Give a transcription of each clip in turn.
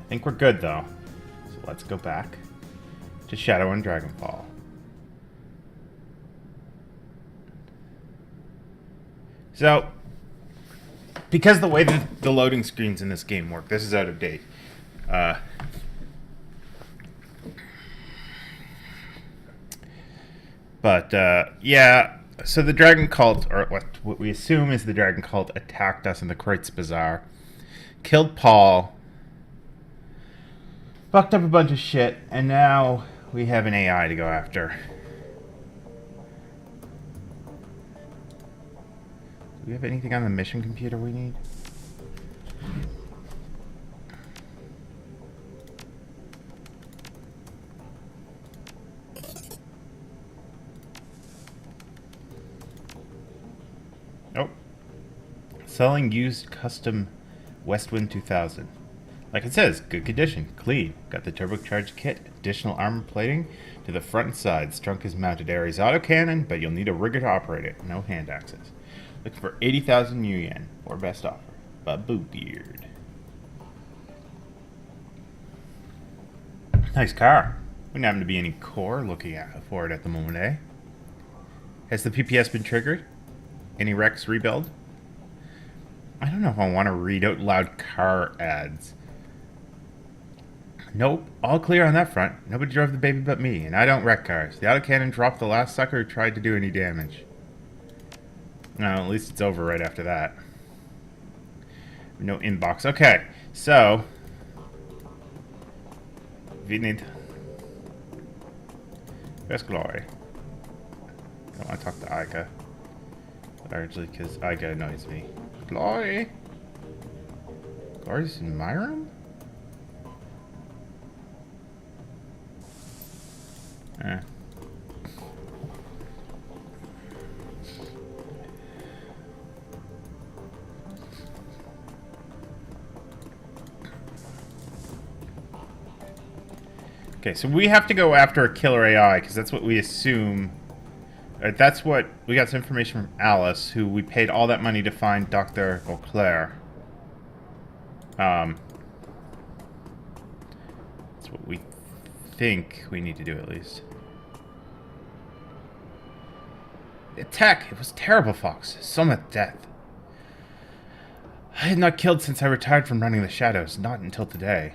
I think we're good, though. So let's go back to Shadowrun Dragonfall. So, because the way that the loading screens in this game work, this is out of date. Yeah, so the Dragon Cult, or what we assume is the Dragon Cult, attacked us in the Kreutz Bazaar, killed Paul, fucked up a bunch of shit, and now we have an AI to go after. Do we have anything on the mission computer we need? Nope. Selling used custom Westwind 2000. Like it says, good condition, clean. Got the turbocharged kit, additional armor plating to the front and sides. Trunk is mounted Ares autocannon, but you'll need a rigger to operate it. No hand access. Looking for 80,000 yen, or best offer. Babu Beard. Nice car. Wouldn't happen to be any core looking for it at the moment, eh? Has the PPS been triggered? Any Rex rebuild? I don't know if I want to read out loud car ads. Nope, all clear on that front. Nobody drove the baby but me, and I don't wreck cars. The autocannon dropped the last sucker who tried to do any damage. No, at least it's over right after that. No inbox. Okay, so... we need... Best glory. I don't want to talk to Ica. Largely because Ica annoys me. Glory! Glory's in my room? Eh. Okay, so we have to go after a killer AI, because that's what we assume. That's what we got some information from Alice, who we paid all that money to find Dr. Beauclair. That's what we think we need to do, at least. The attack! It was terrible, Fox. So much death. I had not killed since I retired from running the shadows, not until today.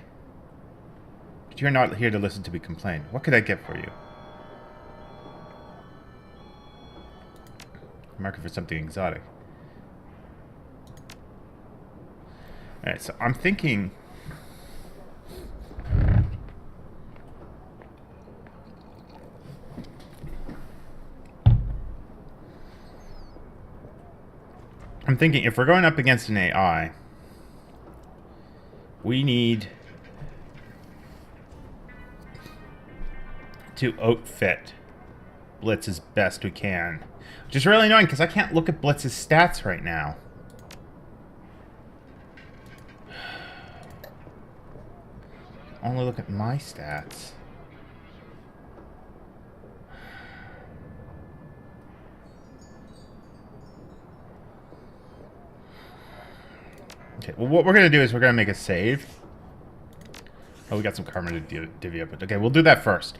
But you're not here to listen to me complain. What could I get for you? I'm marking for something exotic. Alright, so I'm thinking... if we're going up against an AI, we need to outfit Blitz as best we can. Which is really annoying because I can't look at Blitz's stats right now. Only look at my stats. Okay, well, what we're going to do is we're going to make a save. Oh, we got some karma to divvy up. Okay, we'll do that first.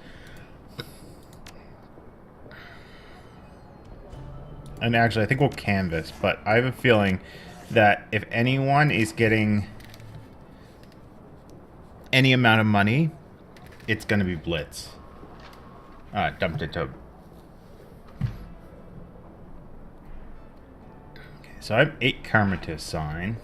And actually, I think we'll canvas, but I have a feeling that if anyone is getting any amount of money, it's going to be Blitz. Dumped it to... Okay, so I have 8 karma to assign.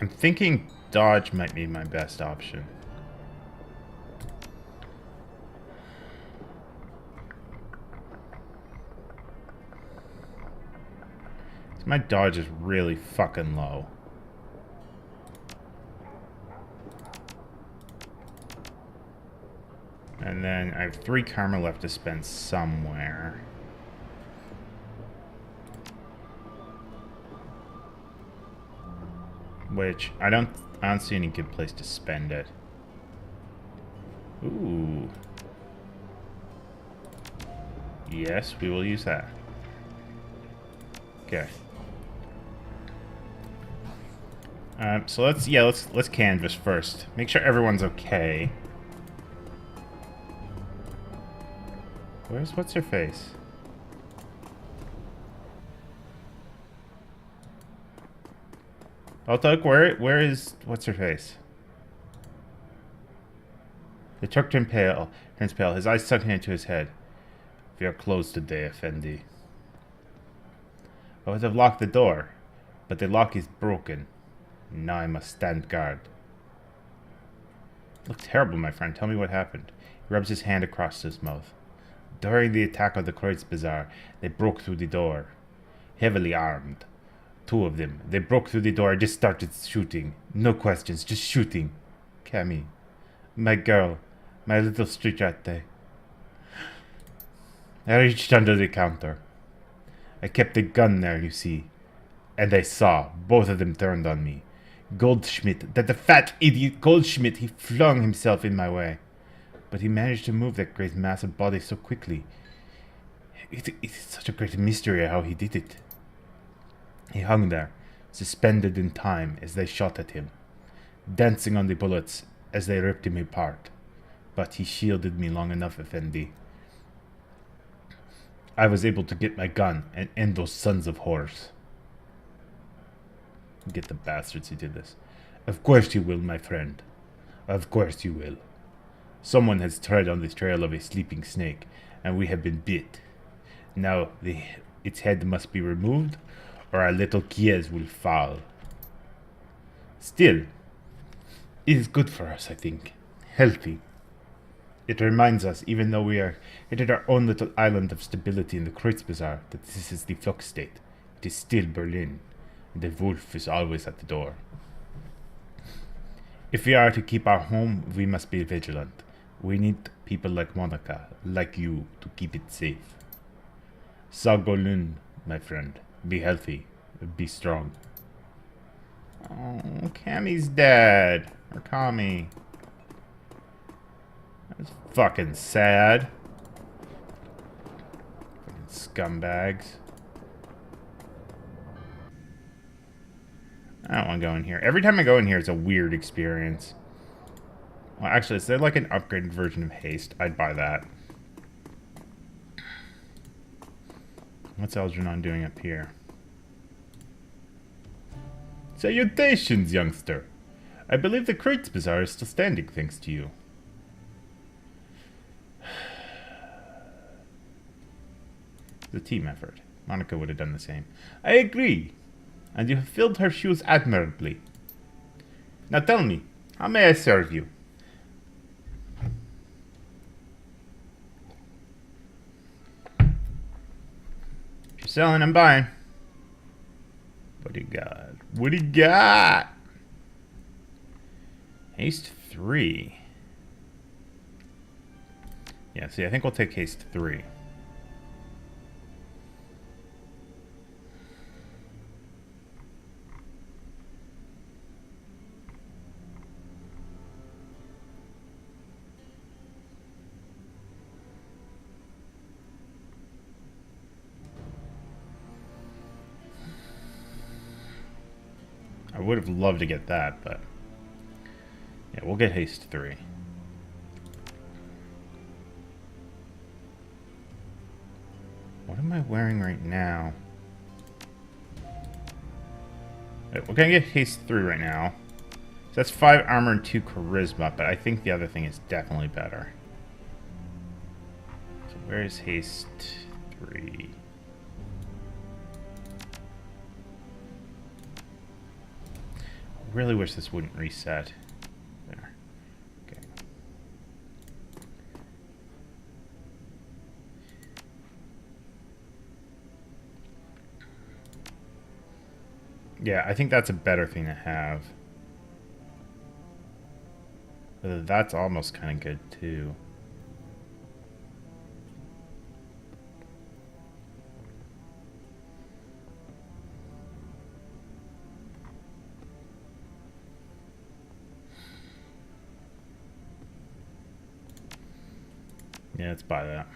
I'm thinking dodge might be my best option. So my dodge is really fucking low. And then I have 3 karma left to spend somewhere. Which I I don't see any good place to spend it. Ooh. Yes, we will use that. Okay. So let's canvas first. Make sure everyone's okay. What's her face? Altuk, where is what's her face? The Turk turns pale, his eyes sunken into his head. We are closed today, Effendi. I would have locked the door, but the lock is broken. Now I must stand guard. Look terrible, my friend. Tell me what happened. He rubs his hand across his mouth. During the attack of the Kreutz Bazaar, they broke through the door. Heavily armed. 2 of them. They broke through the door and just started shooting. No questions, just shooting. Cammy. My girl. My little streetarte. I reached under the counter. I kept the gun there, you see. And I saw. Both of them turned on me. Goldschmidt, the fat idiot Goldschmidt, he flung himself in my way. But he managed to move that great massive body so quickly. It's such a great mystery how he did it. He hung there, suspended in time as they shot at him, dancing on the bullets as they ripped him apart. But he shielded me long enough, Effendi. I was able to get my gun and end those sons of whores. Get the bastards who did this. Of course you will, my friend. Of course you will. Someone has tread on the trail of a sleeping snake, and we have been bit. Now its head must be removed, or our little Kies will fall. Still, it is good for us, I think. Healthy. It reminds us, even though we are at our own little island of stability in the Kreutz Bazaar, that this is the flux state. It is still Berlin. The wolf is always at the door. If we are to keep our home, we must be vigilant. We need people like Monika, like you, to keep it safe. Sagolun, my friend. Be healthy. Be strong. Oh, Cammy's dead. Or Kami. That's fucking sad. Fucking scumbags. I don't want to go in here. Every time I go in here, it's a weird experience. Well, actually, is there like an upgraded version of haste? I'd buy that. What's Algernon doing up here? Salutations, youngster. I believe the Kreutz Bazaar is still standing thanks to you. It's a team effort. Monika would have done the same. I agree. And you have filled her shoes admirably. Now tell me, how may I serve you? If you're selling, I'm buying. What do you got? What do you got? Haste 3. Yeah, see, I think we'll take haste 3. I would have loved to get that, but yeah, we'll get haste 3. What am I wearing right now? Right, we're gonna get haste 3 right now. So that's 5 armor and 2 charisma, but I think the other thing is definitely better. So where's haste 3? I really wish this wouldn't reset. There. Okay. Yeah, I think that's a better thing to have. But that's almost kind of good too. Yeah, let's buy that.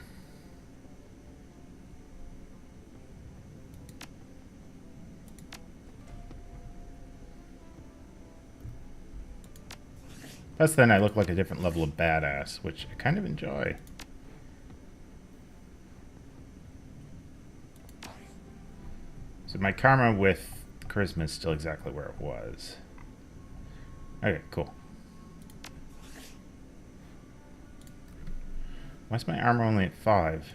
Plus then I look like a different level of badass, which I kind of enjoy. So my karma with charisma is still exactly where it was. Okay, cool. Why's my armor only at 5?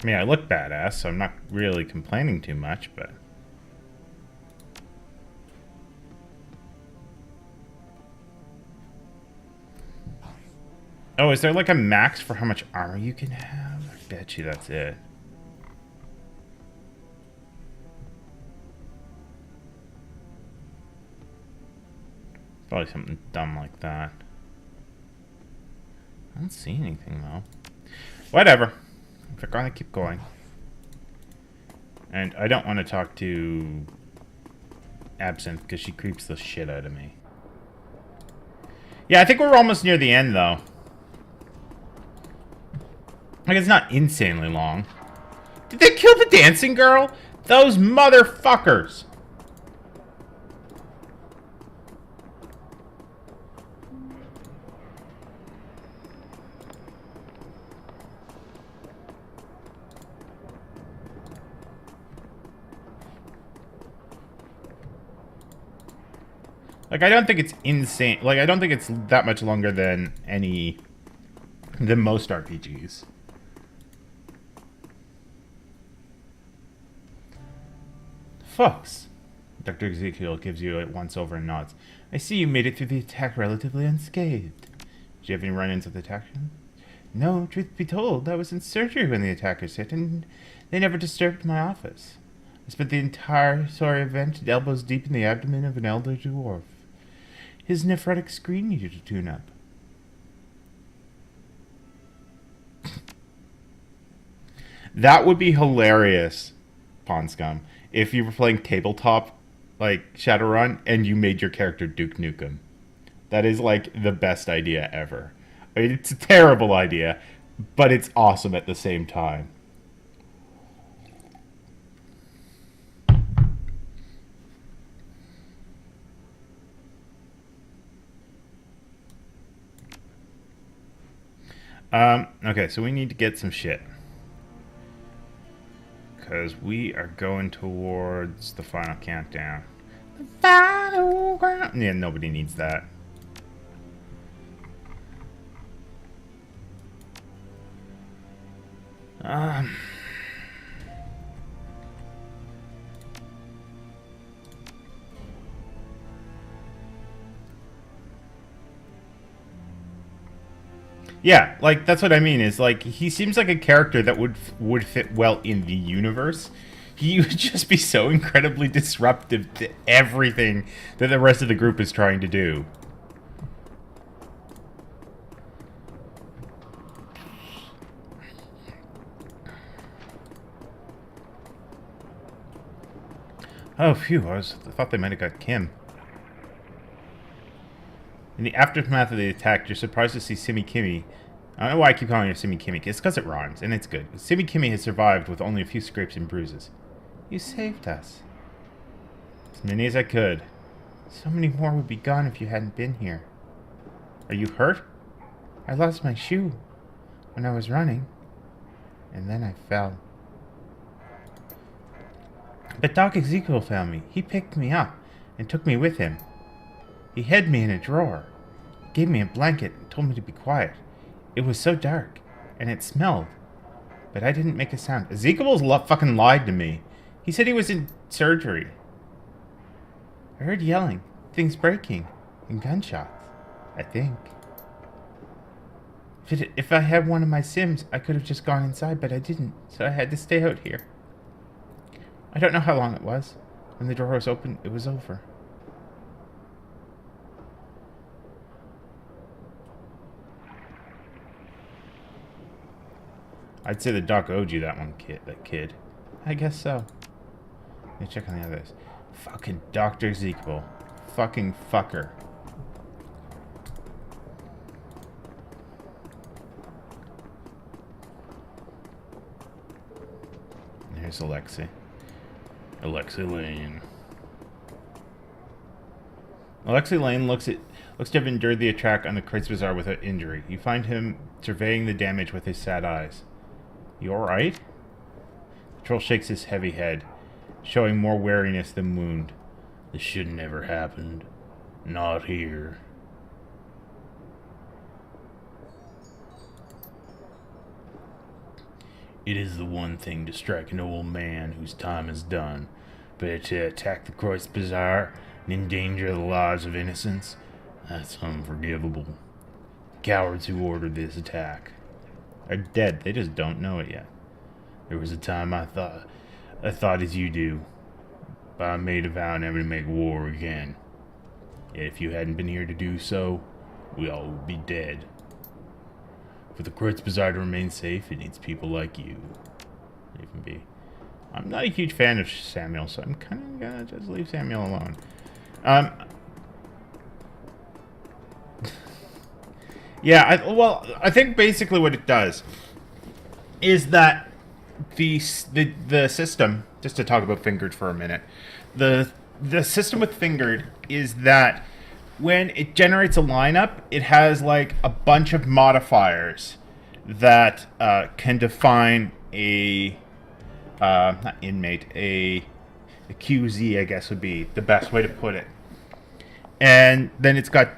I mean, I look badass, so I'm not really complaining too much, but... Oh, is there like a max for how much armor you can have? I bet you that's it. Probably something dumb like that. I don't see anything, though. Whatever. We're gonna keep going. And I don't want to talk to Absinthe, because she creeps the shit out of me. Yeah, I think we're almost near the end, though. Like, it's not insanely long. Did they kill the dancing girl? Those motherfuckers! Like, I don't think it's insane. Like, I don't think it's that much longer than most RPGs. Folks, Dr. Ezekiel gives you a once-over and nods. I see you made it through the attack relatively unscathed. Did you have any run-ins with the attackers? No, truth be told, I was in surgery when the attackers hit, and they never disturbed my office. I spent the entire sorry event elbows deep in the abdomen of an elder dwarf. His nephrotic screen needed a tune-up. That would be hilarious, Pawn Scum, if you were playing tabletop, like Shadowrun, and you made your character Duke Nukem. That is, like, the best idea ever. I mean, it's a terrible idea, but it's awesome at the same time. Okay, so we need to get some shit. Because we are going towards the final countdown. The final countdown. Yeah, nobody needs that. Yeah, like, that's what I mean, is, like, he seems like a character that would fit well in the universe. He would just be so incredibly disruptive to everything that the rest of the group is trying to do. Oh, phew, I thought they might have got Kim. In the aftermath of the attack, you're surprised to see Simi Kimi. I don't know why I keep calling her Simi Kimi. It's because it rhymes, and it's good. Simi Kimi has survived with only a few scrapes and bruises. You saved us. As many as I could. So many more would be gone if you hadn't been here. Are you hurt? I lost my shoe when I was running, and then I fell. But Doc Ezekiel found me. He picked me up and took me with him. He hid me in a drawer, gave me a blanket, and told me to be quiet. It was so dark, and it smelled, but I didn't make a sound. Ezekiel's fucking lied to me. He said he was in surgery. I heard yelling, things breaking, and gunshots, I think. If I had one of my Sims, I could have just gone inside, but I didn't, so I had to stay out here. I don't know how long it was. When the door was open, it was over. I'd say the doc owed you that one, kid. I guess so. Let me check on the others. Fucking Dr. Ezekiel. Fucking fucker. Here's Alexei. Alexei Lane. Alexei Lane looks to have endured the attack on the Kreutz Bazaar without injury. You find him surveying the damage with his sad eyes. You alright? The troll shakes his heavy head, showing more weariness than wound. This should never happened. Not here. It is the one thing to strike an old man whose time is done, but to attack the Kreutz Bazaar and endanger the lives of innocents, that's unforgivable. The cowards who ordered this attack are dead. They just don't know it yet. There was a time I thought as you do, but I made a vow never to make war again. Yet if you hadn't been here to do so, we all would be dead. For the Kreutz Bazaar to remain safe, it needs people like you. Even be. I'm not a huge fan of Samuel, so I'm kind of gonna just leave Samuel alone. Yeah, I think basically what it does is that the system, just to talk about Fingered for a minute, the system with Fingered is that when it generates a lineup, it has like a bunch of modifiers that can define a not inmate, a QZ, I guess would be the best way to put it. And then it's got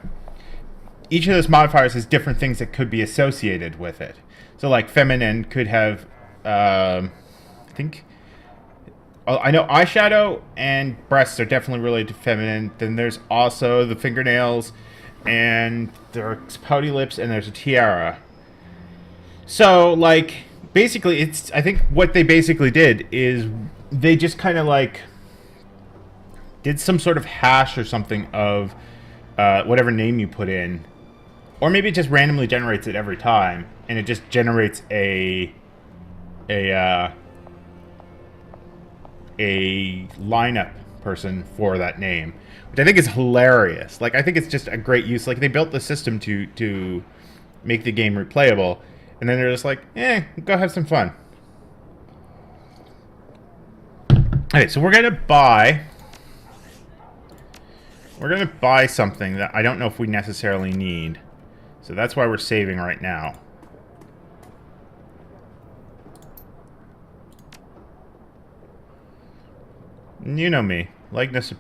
each of those modifiers has different things that could be associated with it. So like feminine could have, I know eyeshadow and breasts are definitely related to feminine. Then there's also the fingernails, and there's pouty lips, and there's a tiara. So, like, basically, I think what they basically did is they just kind of, like, did some sort of hash or something of whatever name you put in. Or maybe it just randomly generates it every time, and it just generates a lineup person for that name, which I think is hilarious. Like, I think it's just a great use. Like, they built the system to make the game replayable, and then they're just like, go have some fun. Okay, so we're gonna buy something that I don't know if we necessarily need. So that's why we're saving right now. You know me. Legless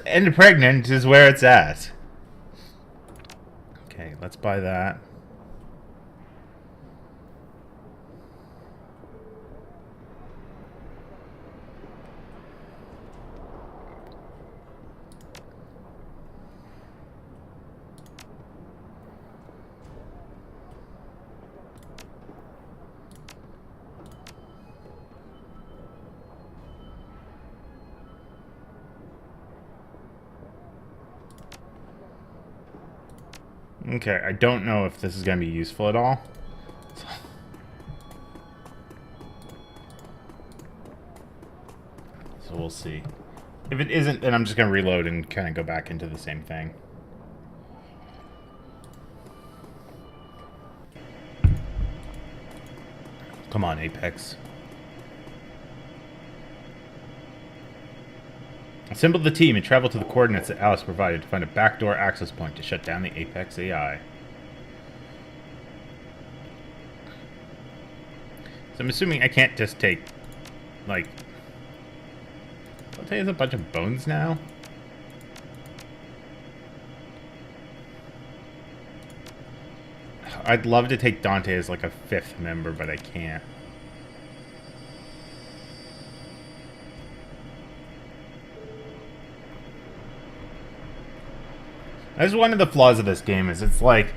and pregnant is where it's at. Okay, let's buy that. Okay, I don't know if this is going to be useful at all. So we'll see. If it isn't, then I'm just going to reload and kind of go back into the same thing. Come on, Apex. Assemble the team and travel to the coordinates that Alice provided to find a backdoor access point to shut down the Apex AI. So I'm assuming I can't just take, like... I'll tell you, there's a bunch of bones now. I'd love to take Dante as like a 5th member, but I can't. That's one of the flaws of this game, is it's like,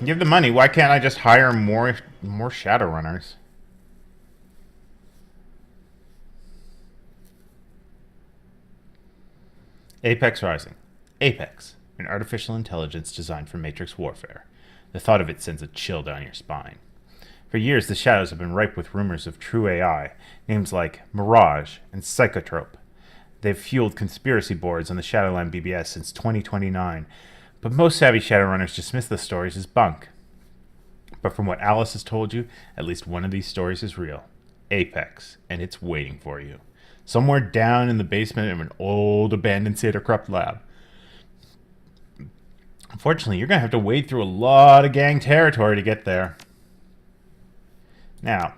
you have the money, why can't I just hire more Shadowrunners? Apex Rising. Apex, an artificial intelligence designed for matrix warfare. The thought of it sends a chill down your spine. For years, the shadows have been ripe with rumors of true AI, names like Mirage and Psychotrope. They've fueled conspiracy boards on the Shadowland BBS since 2029, but most savvy Shadowrunners dismiss the stories as bunk. But from what Alice has told you, at least one of these stories is real. Apex, and it's waiting for you. Somewhere down in the basement of an old abandoned Seder corrupt lab. Unfortunately, you're going to have to wade through a lot of gang territory to get there. Now,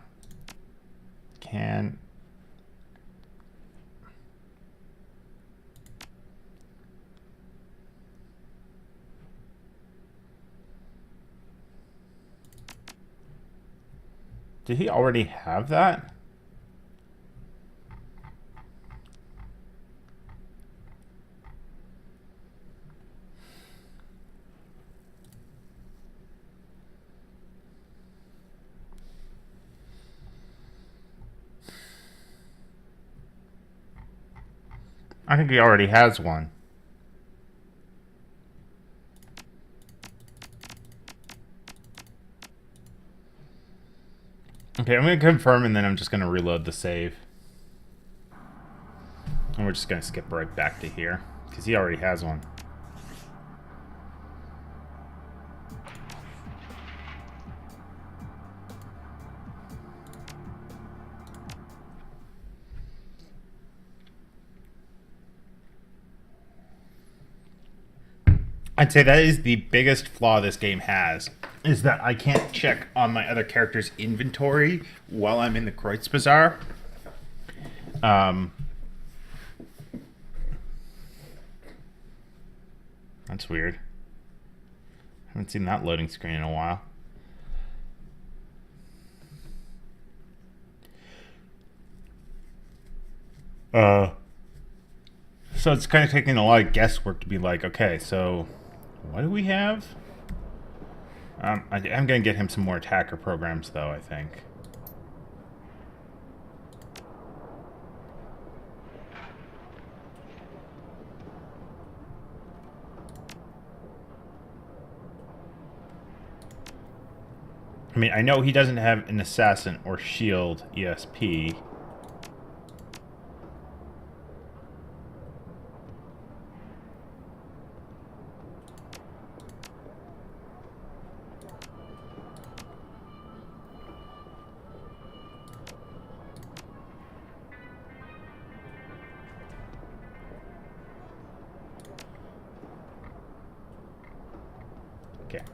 did he already have that? I think he already has one. Okay, I'm going to confirm and then I'm just going to reload the save. And we're just going to skip right back to here, because he already has one. I'd say that is the biggest flaw this game has, is that I can't check on my other character's inventory while I'm in the Kreuzbazaar. That's weird. Haven't seen that loading screen in a while. So it's kind of taking a lot of guesswork to be like, okay, so what do we have? I'm going to get him some more attacker programs, though, I think. I mean, I know he doesn't have an assassin or shield ESP. Okay.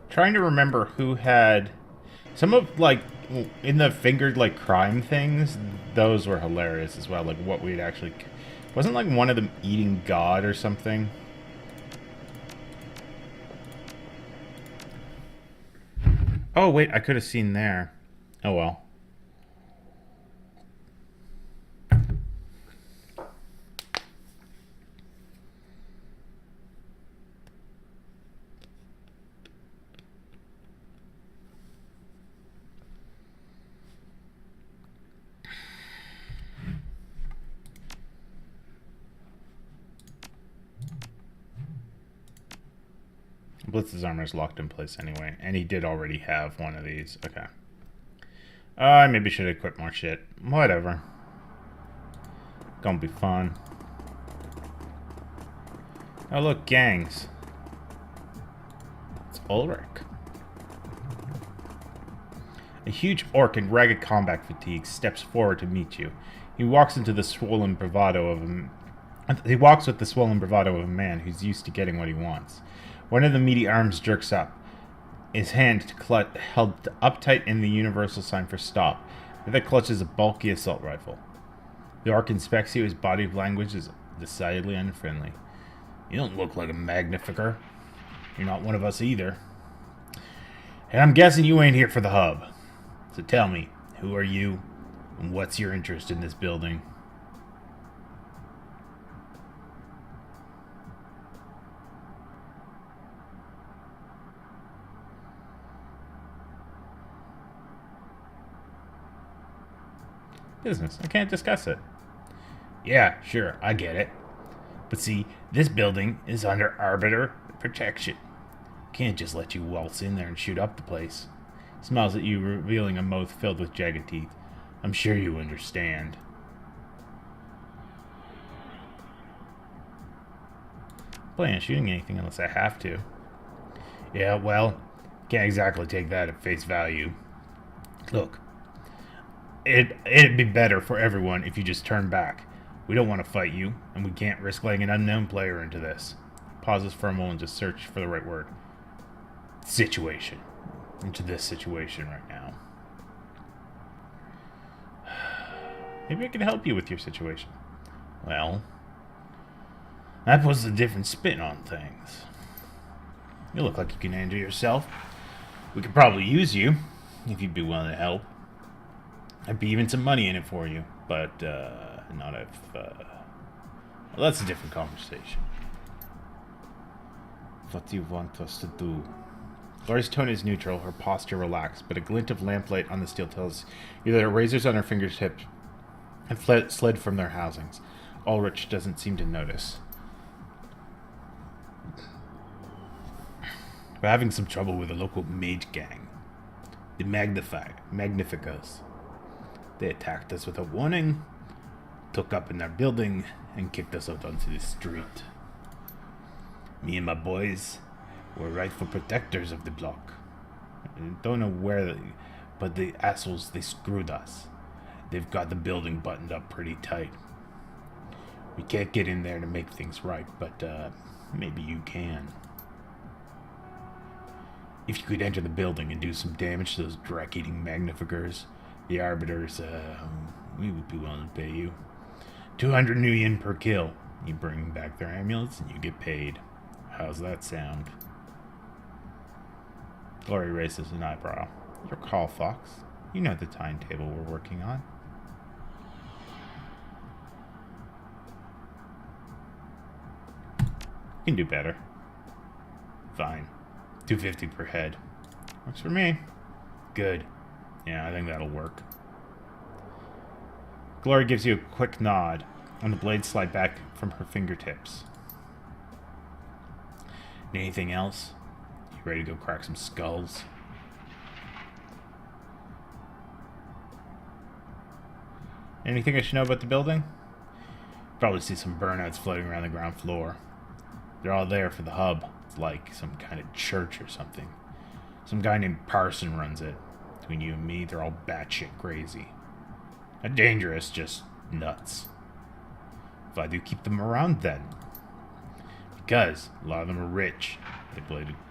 Trying to remember who had some of, like, in the fingered, like, crime things. Those were hilarious as well. Like, what we'd actually, wasn't like one of them eating God or something? Oh wait, I could have seen there. Oh well. Blitz's armor is locked in place anyway, and he did already have one of these. Okay. I maybe should equip more shit. Whatever. Gonna be fun. Oh look, gangs. It's Ulrich. A huge orc in ragged combat fatigue steps forward to meet you. He walks with the swollen bravado of a man who's used to getting what he wants. One of the meaty arms jerks up, his hand held uptight in the universal sign for stop. The other clutches a bulky assault rifle. The orc inspects you. His body language is decidedly unfriendly. You don't look like a magnificer. You're not one of us either. And I'm guessing you ain't here for the hub. So tell me, who are you, and what's your interest in this building? Business. I can't discuss it. Yeah, sure, I get it. But see, this building is under arbiter protection. Can't just let you waltz in there and shoot up the place. He smiles at you, revealing a mouth filled with jagged teeth. I'm sure you understand. Plan on shooting anything unless I have to. Yeah, well, can't exactly take that at face value. Look, it'd be better for everyone if you just turn back. We don't want to fight you, and we can't risk letting an unknown player into this. Pauses for a moment to search for the right word. Situation. Into this situation right now. Maybe I can help you with your situation. Well, that puts a different spin on things. You look like you can handle yourself. We could probably use you, if you'd be willing to help. There'd be even some money in it for you, but not if... well, that's a different conversation. What do you want us to do? Laura's tone is neutral, her posture relaxed, but a glint of lamplight on the steel tells you that her razors on her fingertips have slid from their housings. Ulrich doesn't seem to notice. We're having some trouble with a local mage gang. The Magnificos. They attacked us without warning, took up in our building, and kicked us out onto the street. Me and my boys were rightful protectors of the block. I don't know where, but the assholes, they screwed us. They've got the building buttoned up pretty tight. We can't get in there to make things right, but maybe you can. If you could enter the building and do some damage to those drac-eating magnificers, the arbiters, we would be willing to pay you. 200 new yen per kill. You bring back their amulets and you get paid. How's that sound? Glory raises an eyebrow. Your call, Fox. You know the timetable we're working on. You can do better. Fine. 250 per head. Works for me. Good. Yeah, I think that'll work. Glory gives you a quick nod, and the blades slide back from her fingertips. Anything else? You ready to go crack some skulls? Anything I should know about the building? Probably see some burnouts floating around the ground floor. They're all there for the hub. It's like some kind of church or something. Some guy named Parson runs it. Between you and me, they're all batshit crazy. Not dangerous, just nuts. Why do you keep them around then? Because a lot of them are rich. They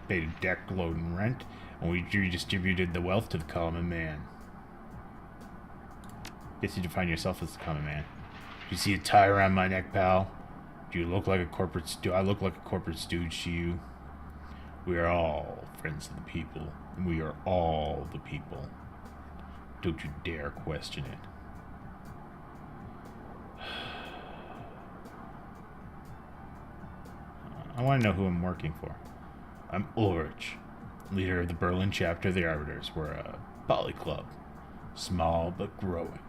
paid a deck load in rent, and we redistributed the wealth to the common man. Guess you define yourself as the common man. Do you see a tie around my neck, pal? Do I look like a corporate stooge to you? We are all friends of the people, and we are all the people. Don't you dare question it. I want to know who I'm working for. I'm Ulrich, leader of the Berlin chapter of the Arbiters. We're a poly club, small but growing.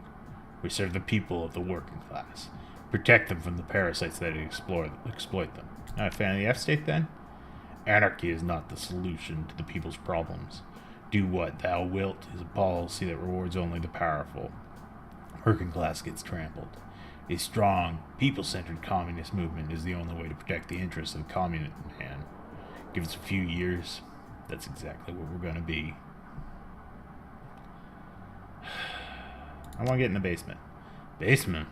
We serve the people of the working class, protect them from the parasites that exploit them. Not a fan of the F-state, then? Anarchy is not the solution to the people's problems. Do what thou wilt is a policy that rewards only the powerful. Working class gets trampled. A strong, people-centered communist movement is the only way to protect the interests of the communist man. Give us a few years, that's exactly what we're going to be. I want to get in the basement. Basement?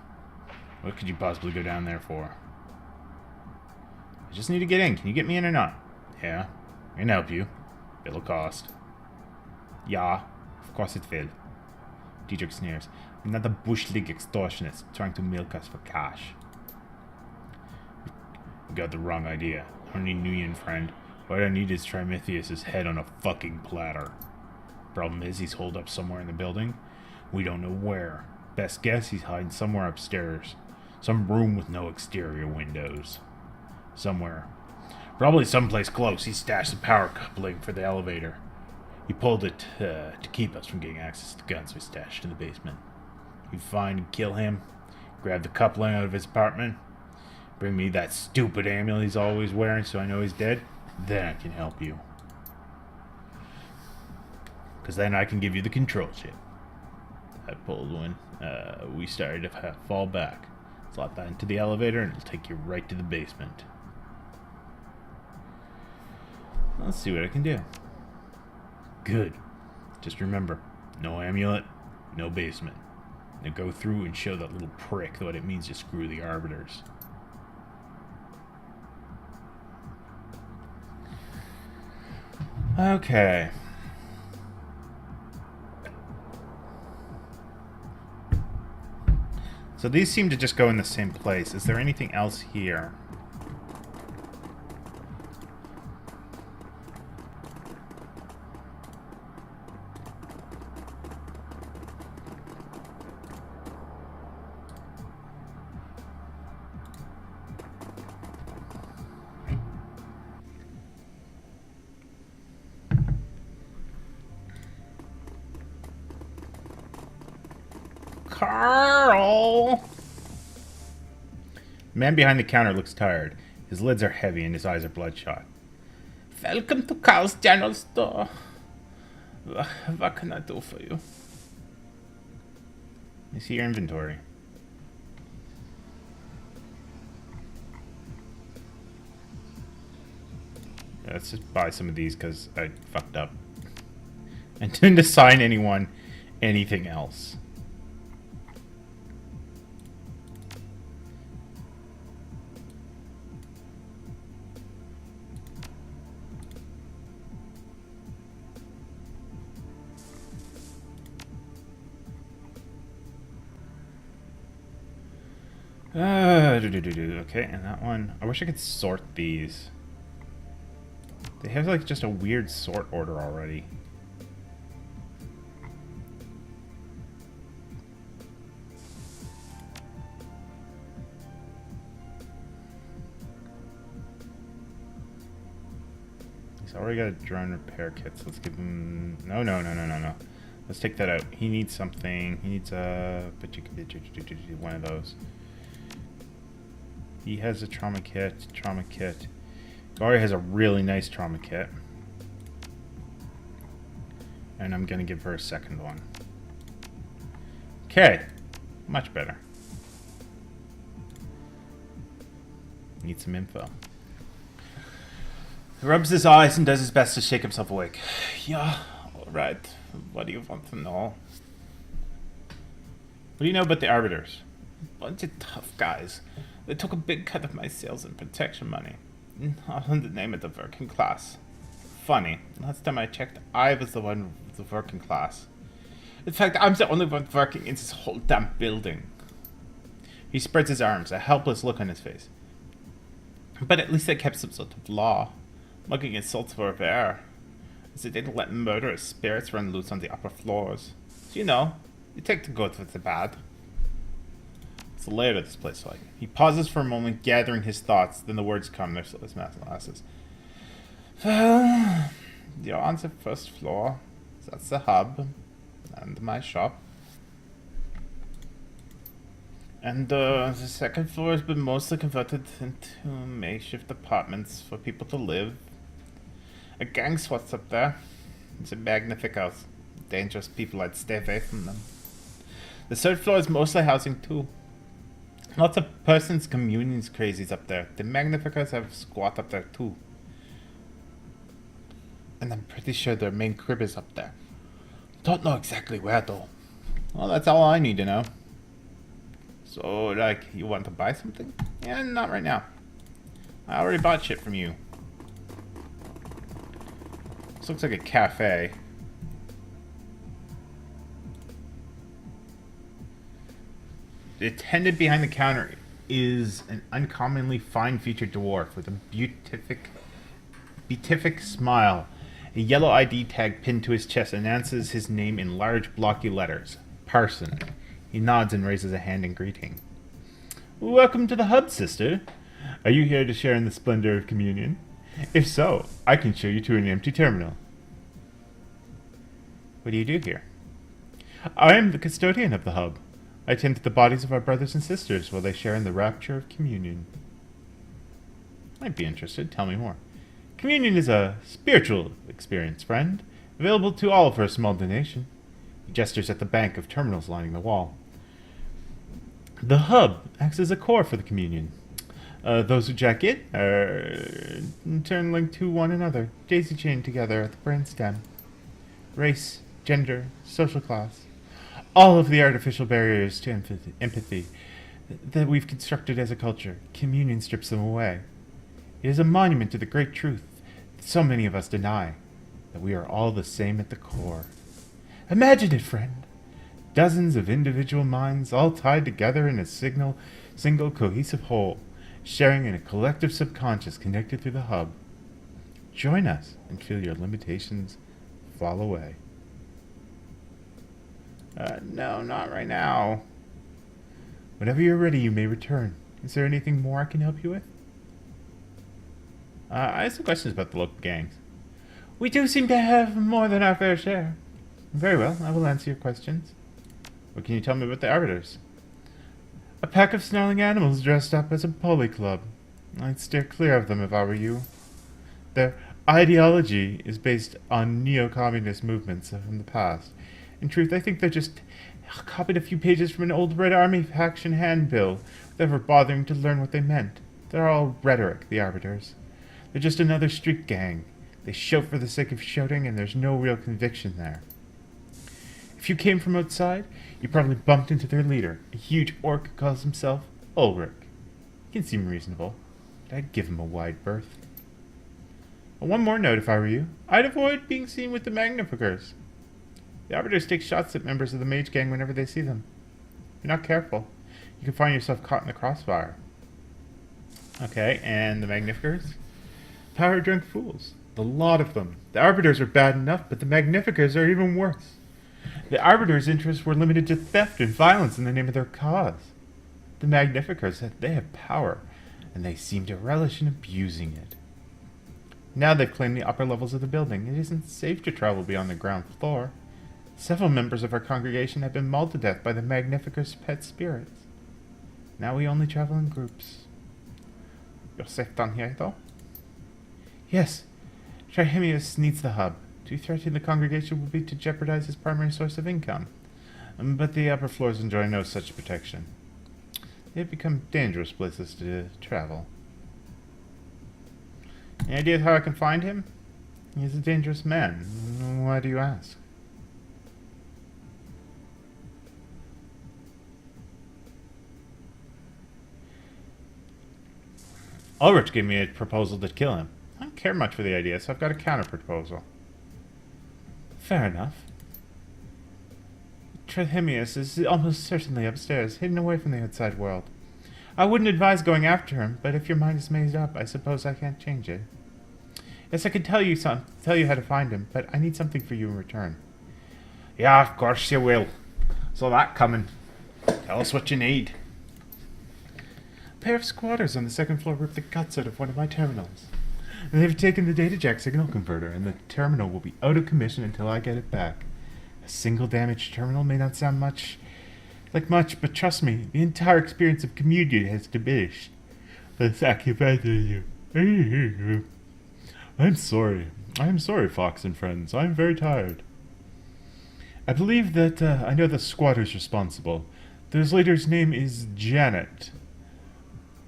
What could you possibly go down there for? I just need to get in. Can you get me in or not? Yeah, I can help you. It'll cost. Yeah, of course it will. Dietrich sneers. Another bush league extortionist trying to milk us for cash. You got the wrong idea. I don't need Nguyen, friend. What I need is Trimethius' head on a fucking platter. Problem is, he's holed up somewhere in the building. We don't know where. Best guess, he's hiding somewhere upstairs. Some room with no exterior windows. Somewhere. Probably someplace close. He stashed the power coupling for the elevator. He pulled it to keep us from getting access to guns we stashed in the basement. You find and kill him, Grab the coupling out of his apartment. Bring me that stupid amulet he's always wearing so I know he's dead. Then I can help you. Because then I can give you the control chip. I pulled one. We started to fall back. Slot that into the elevator and it'll take you right to the basement. Let's see what I can do. Good. Just remember, no amulet, no basement. Now go through and show that little prick what it means to screw the arbiters. Okay. So these seem to just go in the same place. Is there anything else here? Carl! The man behind the counter looks tired. His lids are heavy and his eyes are bloodshot. Welcome to Carl's General Store. What can I do for you? I see your inventory. Yeah, let's just buy some of these because I fucked up. I didn't assign anyone anything else. Okay, and that one. I wish I could sort these. They have like just a weird sort order already. He's already got a drone repair kit, so let's give him... No. Let's take that out. He needs something. He needs a... one of those. He has a trauma kit. Gary has a really nice trauma kit. And I'm going to give her a second one. Okay. Much better. Need some info. He rubs his eyes and does his best to shake himself awake. Yeah, alright. What do you want to know? What do you know about the Arbiters? Bunch of tough guys. They took a big cut of my sales and protection money. All in the name of the working class. Funny, last time I checked, I was the one with the working class. In fact, I'm the only one working in this whole damn building. He spreads his arms, a helpless look on his face. But at least they kept some sort of law. Mugging insults were rare, as they didn't let murderous spirits run loose on the upper floors. So, you know, you take the good with the bad. What's the layout of this place like? He pauses for a moment, gathering his thoughts, then the words come, they're still his glasses. Well, you're on the first floor. That's the hub, and my shop. And the second floor has been mostly converted into makeshift apartments for people to live. A gang swats up there. It's a magnificent house. Dangerous people, I'd stay away from them. The third floor is mostly housing too. Lots of persons, communions, crazies up there. The Magnificers have squat up there too. And I'm pretty sure their main crib is up there. Don't know exactly where though. Well, that's all I need to know. So, like, you want to buy something? Yeah, not right now. I already bought shit from you. This looks like a cafe. The attendant behind the counter is an uncommonly fine-featured dwarf with a beatific smile. A yellow ID tag pinned to his chest announces his name in large blocky letters. Parson. He nods and raises a hand in greeting. Welcome to the hub, sister. Are you here to share in the splendor of communion? If so, I can show you to an empty terminal. What do you do here? I am the custodian of the hub. I tend to the bodies of our brothers and sisters while they share in the rapture of communion. I'd be interested. Tell me more. Communion is a spiritual experience, friend, available to all for a small donation. He gestures at the bank of terminals lining the wall. The hub acts as a core for the communion. Those who jack in are in turn linked to one another, daisy-chained together at the brainstem. Race, gender, social class. All of the artificial barriers to empathy that we've constructed as a culture, communion strips them away. It is a monument to the great truth that so many of us deny, that we are all the same at the core. Imagine it, friend. Dozens of individual minds all tied together in a single cohesive whole, sharing in a collective subconscious connected through the hub. Join us and feel your limitations fall away. No, not right now. Whenever you're ready, you may return. Is there anything more I can help you with? I have some questions about the local gangs. We do seem to have more than our fair share. Very well, I will answer your questions. What can you tell me about the Arbiters? A pack of snarling animals dressed up as a poli club. I'd steer clear of them if I were you. Their ideology is based on neo-communist movements from the past. In truth, I think they just copied a few pages from an old Red Army faction handbill without ever bothering to learn what they meant. They're all rhetoric, the Arbiters. They're just another street gang. They shout for the sake of shouting, and there's no real conviction there. If you came from outside, you probably bumped into their leader, a huge orc who calls himself Ulrich. He can seem reasonable, but I'd give him a wide berth. One more note if I were you. I'd avoid being seen with the Magnificers. The Arbiters take shots at members of the Mage Gang whenever they see them. If you're not careful, you can find yourself caught in the crossfire. Okay, and the Magnificers? Power-drunk fools. The lot of them. The Arbiters are bad enough, but the Magnificers are even worse. The Arbiters' interests were limited to theft and violence in the name of their cause. The Magnificers, they have power, and they seem to relish in abusing it. Now they've claimed the upper levels of the building. It isn't safe to travel beyond the ground floor. Several members of our congregation have been mauled to death by the Magnificers' pet spirits. Now we only travel in groups. You're safe down here, though? Yes. Trihemius needs the hub. To threaten the congregation would be to jeopardize his primary source of income. But the upper floors enjoy no such protection. They've become dangerous places to travel. Any idea how I can find him? He's a dangerous man. Why do you ask? Ulrich gave me a proposal to kill him. I don't care much for the idea, so I've got a counter-proposal. Fair enough. Trihemius is almost certainly upstairs, hidden away from the outside world. I wouldn't advise going after him, but if your mind is made up, I suppose I can't change it. Yes, I can tell you how to find him, but I need something for you in return. Yeah, of course you will. So that coming. Tell us what you need. A pair of squatters on the second floor ripped the guts out of one of my terminals. And they've taken the data jack signal converter, and the terminal will be out of commission until I get it back. A single damaged terminal may not sound much, but trust me, the entire experience of communion has diminished. Let's occupy you. I'm sorry. Fox and friends. I'm very tired. I believe that I know the squatter's responsible. His leader's name is Janet.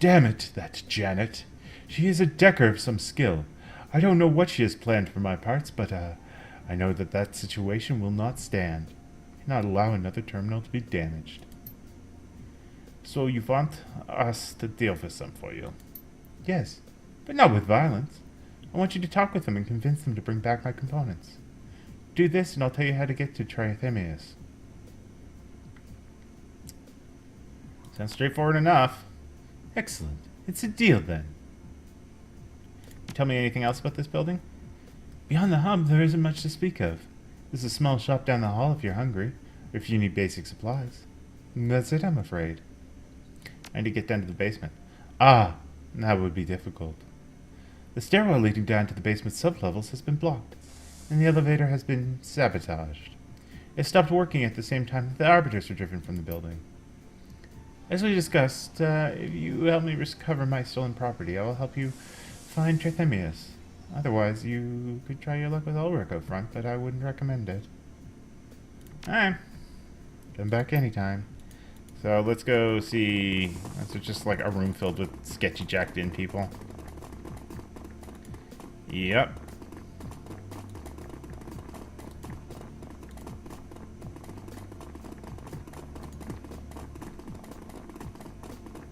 Damn it, that Janet. She is a decker of some skill. I don't know what she has planned for my parts, but I know that situation will not stand. I cannot allow another terminal to be damaged. So you want us to deal with them for you? Yes, but not with violence. I want you to talk with them and convince them to bring back my components. Do this and I'll tell you how to get to Trihemius. Sounds straightforward enough. Excellent. It's a deal then. Tell me anything else about this building? Beyond the hub, there isn't much to speak of. There's a small shop down the hall if you're hungry, or if you need basic supplies. That's it, I'm afraid. I need to get down to the basement. Ah, that would be difficult. The stairwell leading down to the basement sublevels has been blocked, and the elevator has been sabotaged. It stopped working at the same time that the arbiters were driven from the building. As we discussed, if you help me recover my stolen property, I will help you find Trithemius. Otherwise, you could try your luck with Ulrich up front, but I wouldn't recommend it. Alright. Come back anytime. So let's go see... That's just like a room filled with sketchy jacked-in people. Yep.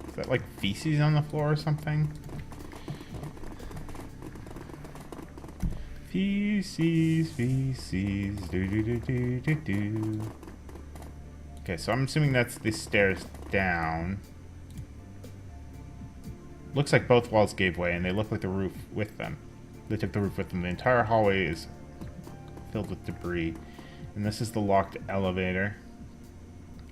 Is that like feces on the floor or something? Feces, feces, do do do do do do. Okay, so I'm assuming that's the stairs down. Looks like both walls gave way, and they look like the roof with them. They took the roof with them. The entire hallway is filled with debris. And this is the locked elevator.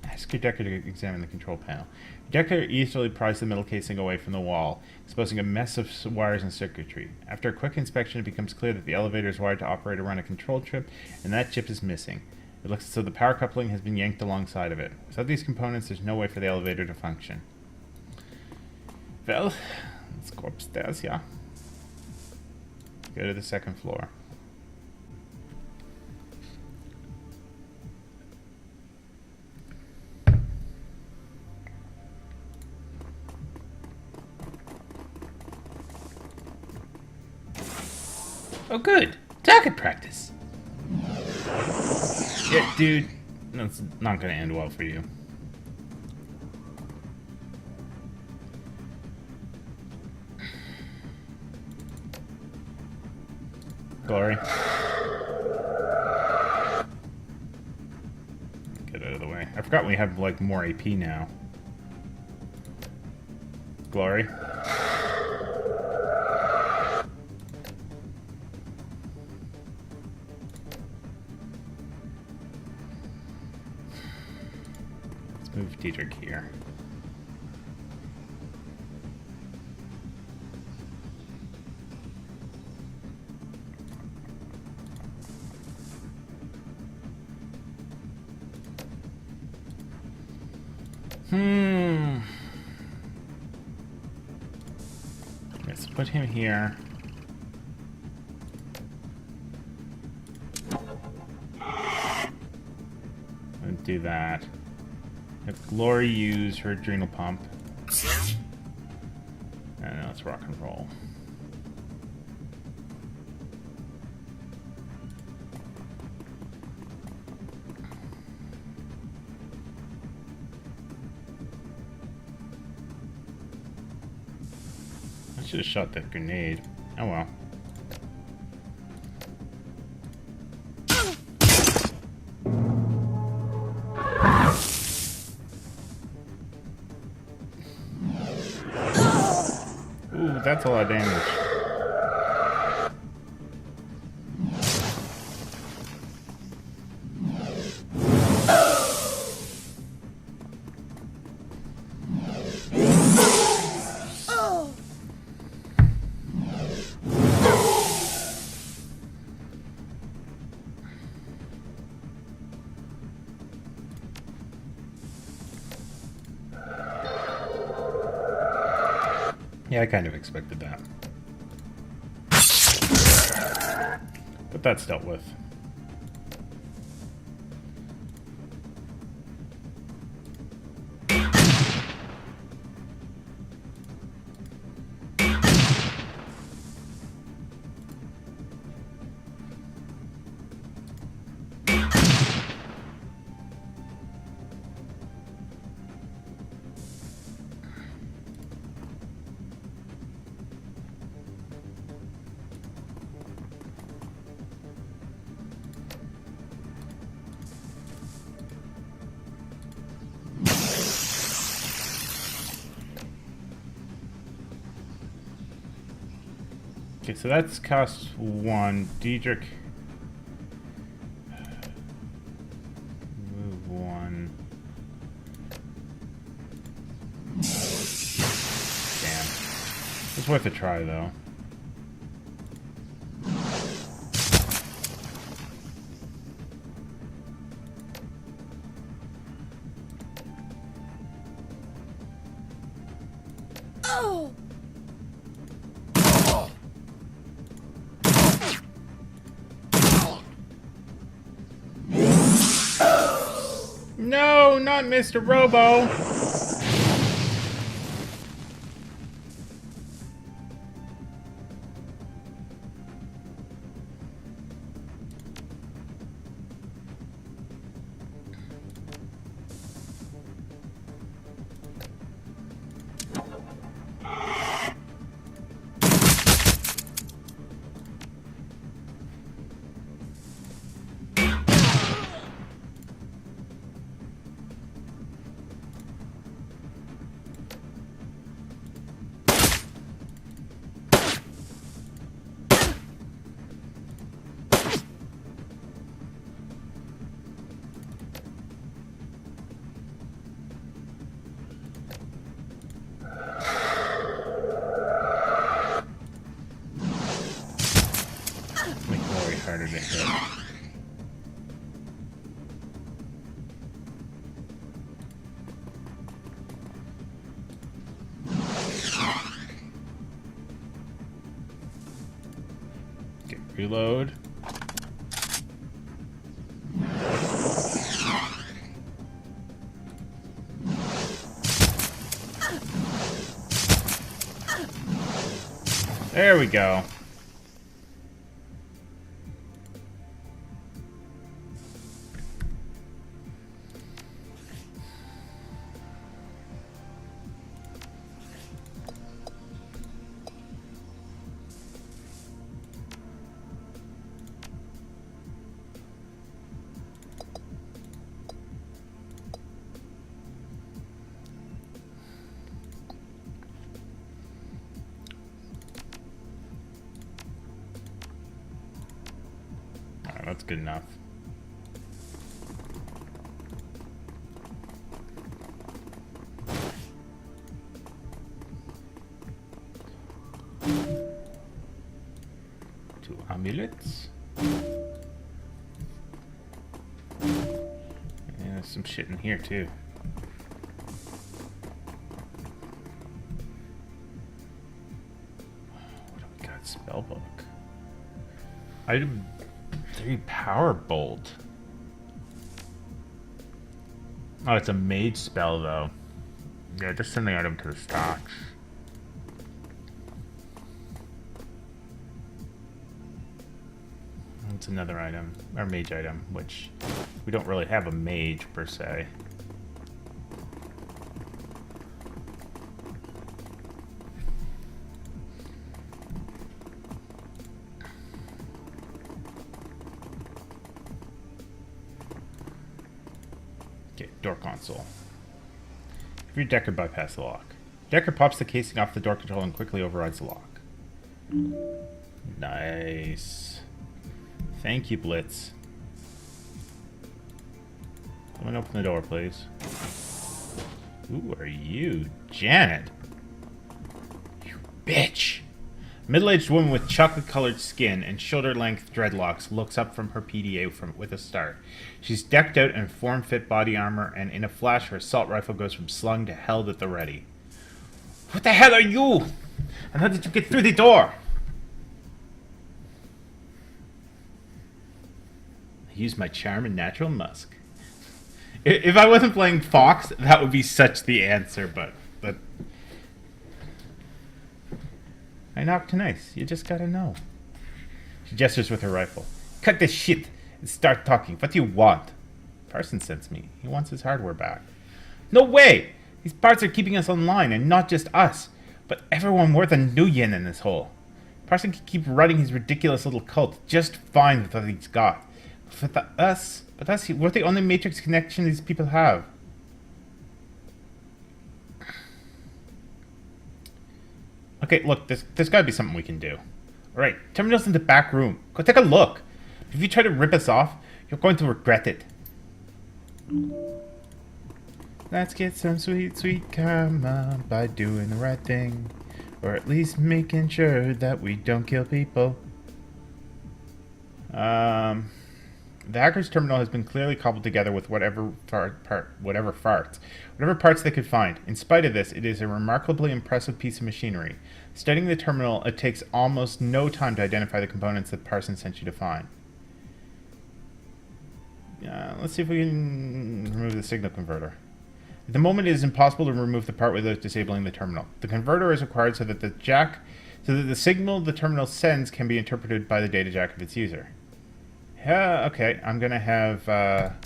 Ask your decker to examine the control panel. Decker easily pries the metal casing away from the wall, exposing a mess of wires and circuitry. After a quick inspection, it becomes clear that the elevator is wired to operate around a control chip, and that chip is missing. It looks as though the power coupling has been yanked alongside of it. Without these components, there's no way for the elevator to function. Well, let's go upstairs, yeah. Go to the second floor. Oh, good. Target practice. Yeah, dude. That's not going to end well for you. Glory. Get out of the way. I forgot we have, like, more AP now. Glory. Let's move Diedrich here. Let's put him here. And do that. Have Glory use her adrenal pump. And now let's rock and roll. I should have shot that grenade. Oh well. Ooh, that's a lot of damage. Yeah, I kind of expected that. But that's dealt with. Okay, so that's cost 1. Diedrich. Move 1. Damn. It's worth a try, though. No, not Mr. Robo. Harder to hit. Okay, reload. There we go. That's good enough. Two amulets. And there's some shit in here too. What do we got? Spellbook. Item 3 power bolt. Oh, it's a mage spell though. Yeah, just send the item to the stocks. It's another item, our mage item, which we don't really have a mage per se. Door console. If your Decker bypass the lock. Decker pops the casing off the door control and quickly overrides the lock. Nice. Thank you, Blitz. Come and open the door, please. Who are you? Janet. You bitch. A middle-aged woman with chocolate-colored skin and shoulder-length dreadlocks looks up from her PDA with a start. She's decked out in form-fit body armor, and in a flash, her assault rifle goes from slung to held at the ready. What the hell are you? And how did you get through the door? I used my charm and natural musk. If I wasn't playing Fox, that would be such the answer, but I knocked nice. You just gotta know. She gestures with her rifle. Cut this shit and start talking. What do you want? Parson sends me. He wants his hardware back. No way! These parts are keeping us online, and not just us, but everyone worth a new yen in this hole. Parson can keep running his ridiculous little cult just fine with what he's got. But us, we're the only matrix connection these people have. Okay, look, there's gotta be something we can do. Alright, terminal's in the back room. Go take a look. If you try to rip us off, you're going to regret it. Let's get some sweet, sweet karma by doing the right thing. Or at least making sure that we don't kill people. The hacker's terminal has been clearly cobbled together with whatever parts they could find. In spite of this, it is a remarkably impressive piece of machinery. Studying the terminal, it takes almost no time to identify the components that Parson sent you to find. Let's see if we can remove the signal converter. At the moment, it is impossible to remove the part without disabling the terminal. The converter is required so that the signal the terminal sends can be interpreted by the data jack of its user. Okay, I'm gonna have one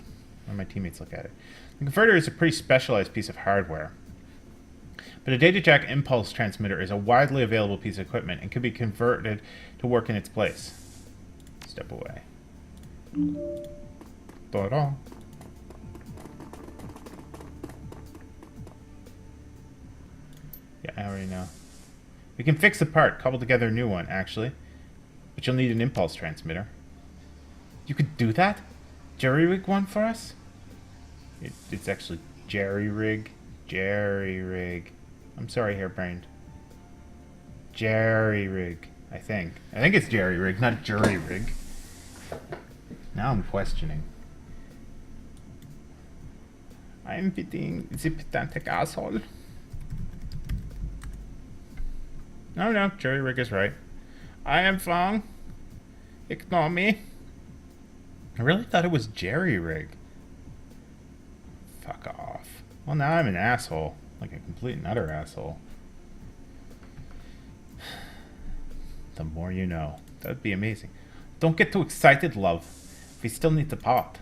of my teammates look at it. The converter is a pretty specialized piece of hardware, but a data jack impulse transmitter is a widely available piece of equipment and can be converted to work in its place. Step away. Ta-da. Yeah, I already know. We can fix the part, cobble together a new one, actually. But you'll need an impulse transmitter. You could do that? Jerry-rig one for us? It's actually jerry-rig. Jerry-rig. I'm sorry, harebrained. Jerry-rig, I think. I think it's jerry-rig, not jury-rig. Now I'm questioning. I'm being the pedantic asshole. No, jury-rig is right. I am wrong. Ignore me. I really thought it was jerry-rig. Fuck off. Well, now I'm an asshole. Like a complete and utter asshole. The more you know. That would be amazing. Don't get too excited, love. We still need the pot.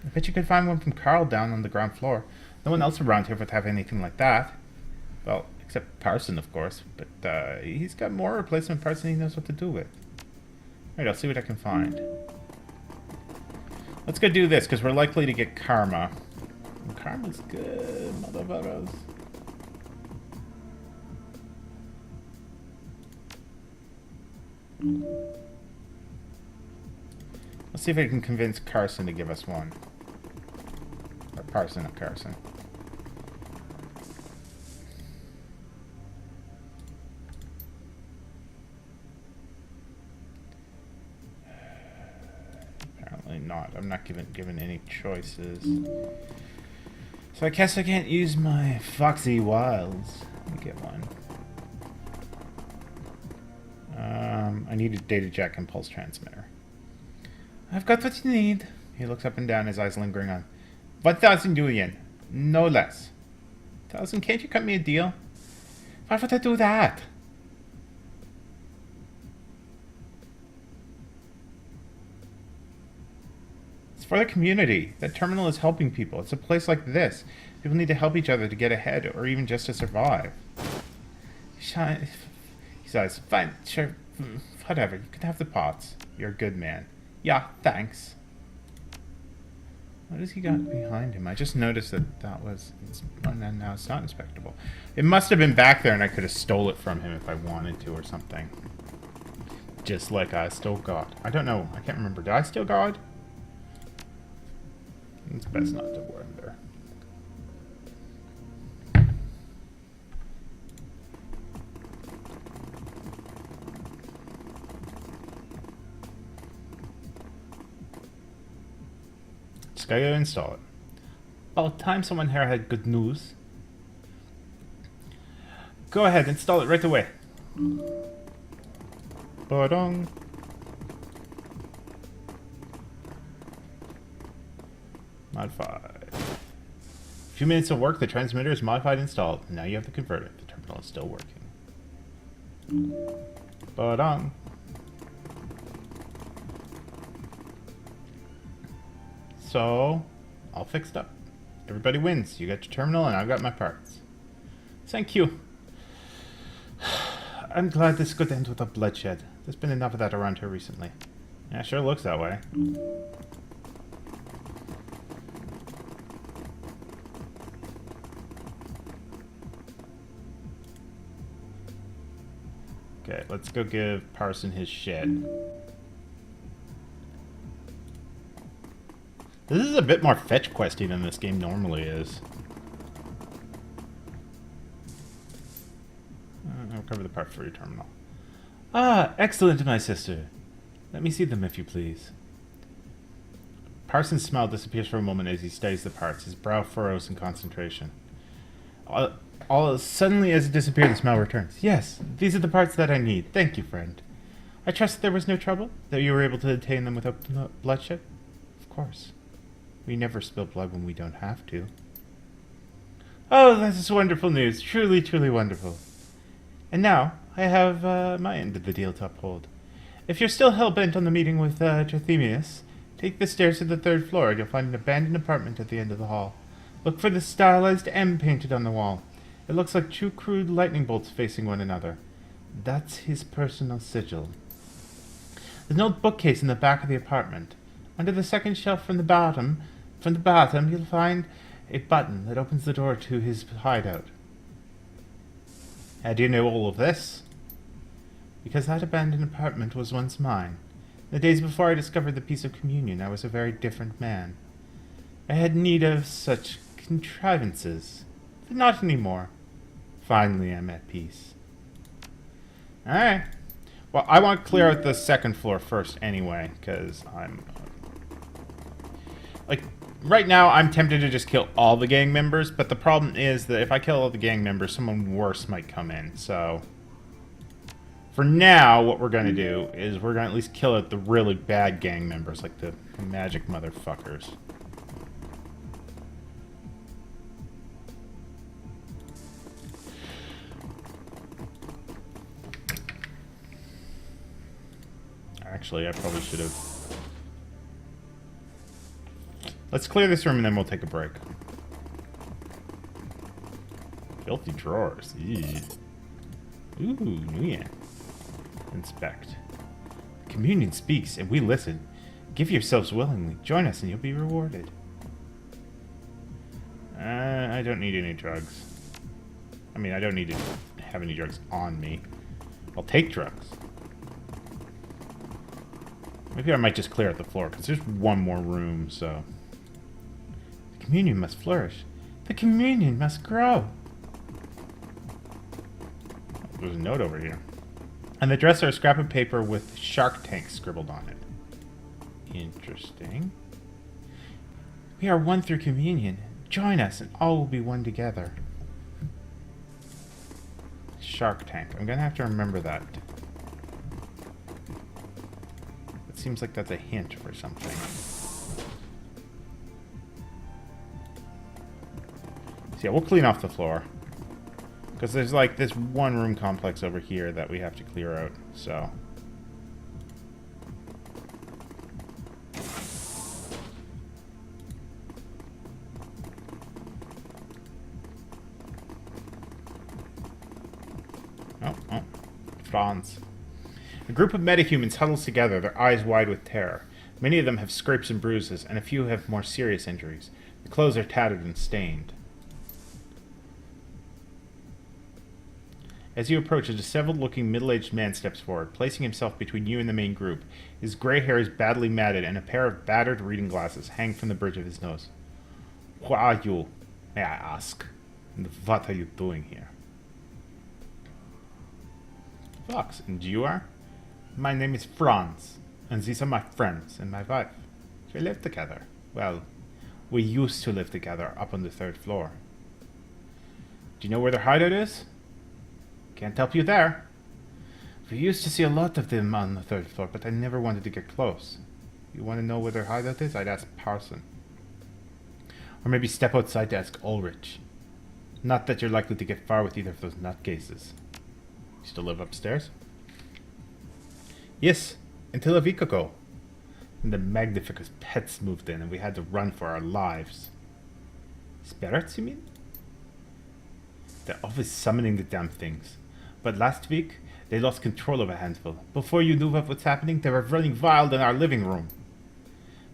I bet you could find one from Carl down on the ground floor. No one else around here would have anything like that. Well, except Parson, of course. But he's got more replacement parts than he knows what to do with. Alright, I'll see what I can find. Let's go do this, because we're likely to get karma. And karma's good, motherfuckers. Let's see if I can convince Carson to give us one. Or Parson, not Carson. Apparently not. I'm not given any choices. So I guess I can't use my Foxy Wilds. Let me get one. I need a data jack impulse transmitter. I've got what you need. He looks up and down, his eyes lingering on 1,000 yuan. No less. 1,000, can't you cut me a deal? Why would I do that? It's for the community. That terminal is helping people. It's a place like this. People need to help each other to get ahead, or even just to survive. He says, fine, sure, whatever, you can have the pots. You're a good man. Yeah, thanks. What has he got behind him? I just noticed that was... and now it's not inspectable. It must have been back there and I could have stole it from him if I wanted to or something. Just like I stole God. I don't know. I can't remember. Did I steal God? It's best not to wonder. Just gotta go install it. About time someone here had good news. Go ahead, install it right away. Ba-dong. Modified. A few minutes of work, the transmitter is modified and installed. Now you have to convert it. The terminal is still working. Ba-dong. So, all fixed up. Everybody wins. You got your terminal and I've got my parts. Thank you. I'm glad this could end with a bloodshed. There's been enough of that around here recently. Yeah, sure looks that way. Okay, let's go give Parson his shed. This is a bit more fetch questy than this game normally is. I'll cover the part for your terminal. Ah, excellent, my sister. Let me see them, if you please. Parsons' smile disappears for a moment as he studies the parts. His brow furrows in concentration. All suddenly, as it disappears, the smile returns. Yes, these are the parts that I need. Thank you, friend. I trust that there was no trouble? That you were able to attain them without bloodshed? Of course. We never spill blood when we don't have to. Oh, that is wonderful news. Truly, truly wonderful. And now, I have my end of the deal to uphold. If you're still hell-bent on the meeting with Trithemius, take the stairs to the 3rd floor and you'll find an abandoned apartment at the end of the hall. Look for the stylized M painted on the wall. It looks like 2 crude lightning bolts facing one another. That's his personal sigil. There's an old bookcase in the back of the apartment. Under the 2nd shelf from the bottom, you'll find a button that opens the door to his hideout. How do you know all of this? Because that abandoned apartment was once mine. The days before I discovered the piece of communion, I was a very different man. I had need of such contrivances, but not anymore. Finally, I'm at peace. Alright. Well, I want to clear out the 2nd floor first anyway, because I'm... like, right now, I'm tempted to just kill all the gang members, but the problem is that if I kill all the gang members, someone worse might come in, so... for now, what we're going to do is we're going to at least kill out the really bad gang members, like the magic motherfuckers. Actually, I probably should have... let's clear this room and then we'll take a break. Filthy drawers. Eee. Ooh, yeah. Inspect. The communion speaks and we listen. Give yourselves willingly. Join us and you'll be rewarded. I don't need any drugs. I mean, I don't need to have any drugs on me. I'll take drugs. Maybe I might just clear out the floor, because there's one more room, so... the communion must flourish. The communion must grow. There's a note over here. On the dresser, a scrap of paper with Shark Tank scribbled on it. Interesting. We are one through communion. Join us, and all will be one together. Shark Tank. I'm going to have to remember that. Seems like that's a hint for something. So yeah, we'll clean off the floor. Because there's like this one room complex over here that we have to clear out, so... Oh, Franz. A group of metahumans huddles together, their eyes wide with terror. Many of them have scrapes and bruises, and a few have more serious injuries. Their clothes are tattered and stained. As you approach, a disheveled-looking middle-aged man steps forward, placing himself between you and the main group. His gray hair is badly matted, and a pair of battered reading glasses hang from the bridge of his nose. Who are you, may I ask? And what are you doing here? Fox, and you are? My name is Franz, and these are my friends and my wife. We live together. Well, we used to live together up on the 3rd floor. Do you know where their hideout is? Can't help you there. We used to see a lot of them on the 3rd floor, but I never wanted to get close. You want to know where their hideout is? I'd ask Parson. Or maybe step outside to ask Ulrich. Not that you're likely to get far with either of those nutcases. You still live upstairs? Yes, until a week ago. And the Magnificus pets moved in and we had to run for our lives. Spirits, you mean? They're always summoning the damn things. But last week, they lost control of a handful. Before you knew what was happening, they were running wild in our living room.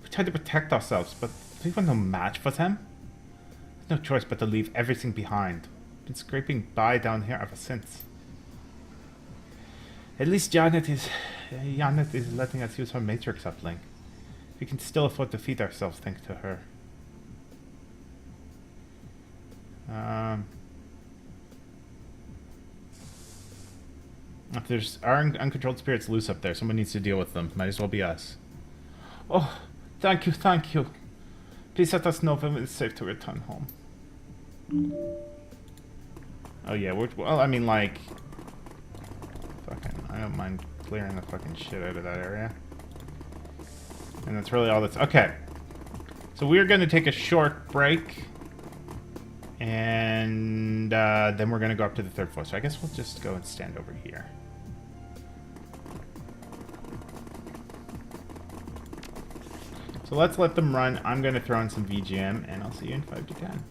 We tried to protect ourselves, but we were no match for them. There's no choice but to leave everything behind. Been scraping by down here ever since. At least Janet is letting us use her matrix uplink. We can still afford to feed ourselves thanks to her. If there's uncontrolled spirits loose up there, someone needs to deal with them. Might as well be us. Oh, Thank you, thank you. Please let us know when it's safe to return home. Oh yeah, well, I mean, like... Fucking, I don't mind clearing the fucking shit out of that area. And that's really all that's... Okay. So we're going to take a short break. And then we're going to go up to the 3rd floor. So I guess we'll just go and stand over here. So let's let them run. I'm going to throw in some VGM, and I'll see you in 5 to 10.